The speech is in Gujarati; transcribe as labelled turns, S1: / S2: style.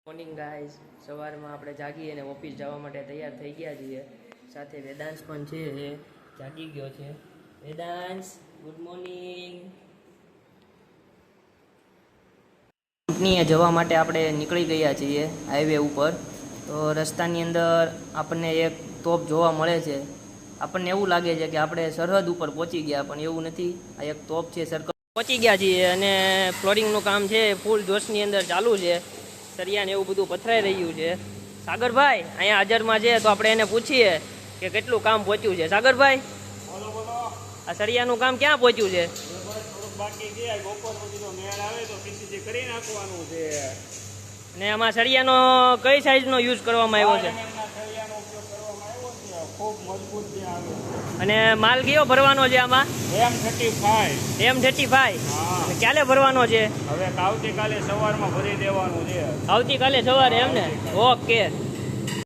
S1: મોર્નિંગ ગાઈઝ, સવારમાં આપણે જાગી અને ઓફિસ જવા માટે તૈયાર થઈ ગયા છીએ. સાથે વેદાંશ પણ છે, એ જાગી ગયો છે. Vedansh, good morning. કંપનીએ જવા માટે આપણે નીકળી ગયા છીએ હાઈવે ઉપર. તો રસ્તાની અંદર આપણને એક તોપ જોવા મળે છે. આપણને એવું લાગે છે કે આપણે સરહદ ઉપર પહોંચી ગયા, પણ એવું નથી. આ એક તોપ છે. સર્કલ પહોંચી ગયા છીએ અને ફ્લોરિંગનું કામ છે ફૂલ જોશની અંદર ચાલુ છે. સરિયાને એવું બધું પથરાઈ રહ્યું છે. સાગરભાઈ અહીંયા હાજરમાં છે, તો આપણે એને પૂછીએ કે કેટલું કામ પહોંચ્યું છે. સાગરભાઈ, આ સરિયાનું કામ ક્યાં પહોંચ્યું છે? અને આમાં સરિયાનો કઈ સાઈઝનો યુઝ કરવામાં આવ્યો છે? અને માલ કયો ભરવાનો છે આમાં? M35. ક્યારે ભરવાનો છે?
S2: હવે આવતીકાલે સવારમાં ભરી દેવાનું છે.
S1: આવતીકાલે સવારે એમ ને? ઓકે.